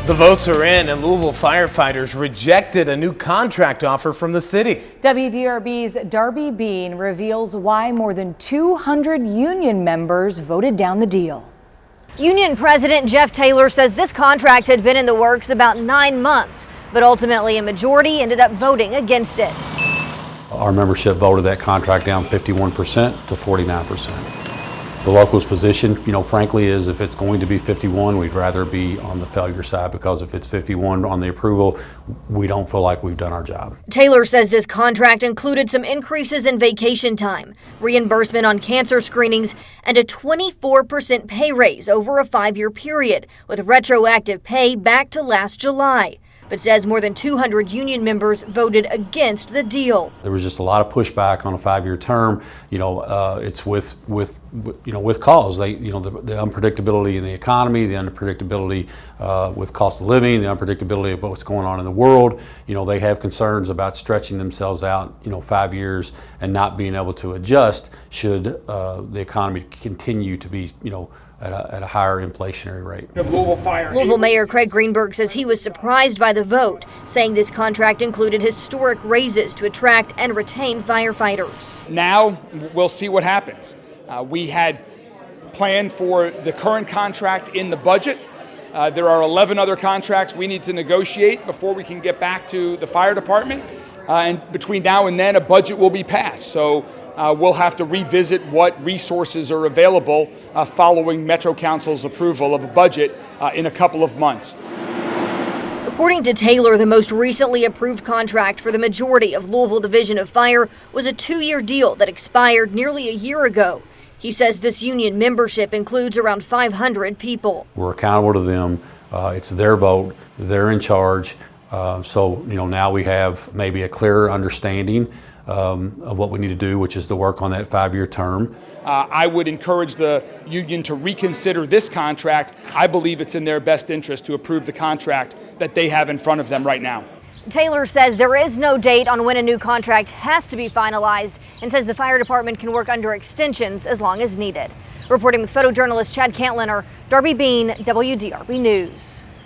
The votes are in, and Louisville firefighters rejected a new contract offer from the city. WDRB's Darby Bean reveals why more than 200 union members voted down the deal. Union President Jeff Taylor says this contract had been in the works about 9 months, but ultimately a majority ended up voting against it. Our membership voted that contract down 51% to 49%. The local's position, frankly, is if it's going to be 51, we'd rather be on the failure side, because if it's 51 on the approval, we don't feel like we've done our job. Taylor says this contract included some increases in vacation time, reimbursement on cancer screenings, and a 24% pay raise over a 5-year period, with retroactive pay back to last July. But says more than 200 union members voted against the deal. There was just a lot of pushback on a 5-year term. It's with cause. The unpredictability in the economy, the unpredictability with cost of living, the unpredictability of what's going on in the world. They have concerns about stretching themselves out, 5 years and not being able to adjust should the economy continue to be, at a higher inflationary rate. Louisville Mayor Craig Greenberg says he was surprised by the vote, saying this contract included historic raises to attract and retain firefighters. Now we'll see what happens. We had planned for the current contract in the budget. There are 11 other contracts we need to negotiate before we can get back to the fire department. And between now and then, a budget will be passed. So we'll have to revisit what resources are available following Metro Council's approval of a budget in a couple of months. According to Taylor, the most recently approved contract for the majority of Louisville Division of Fire was a 2-year deal that expired nearly a year ago. He says this union membership includes around 500 people. We're accountable to them. It's their vote. They're in charge. So now we have maybe a clearer understanding of what we need to do, which is to work on that 5-year term. I would encourage the union to reconsider this contract. I believe it's in their best interest to approve the contract that they have in front of them right now. Taylor says there is no date on when a new contract has to be finalized, and says the fire department can work under extensions as long as needed. Reporting with photojournalist Chad Cantliner, Darby Bean, WDRB News.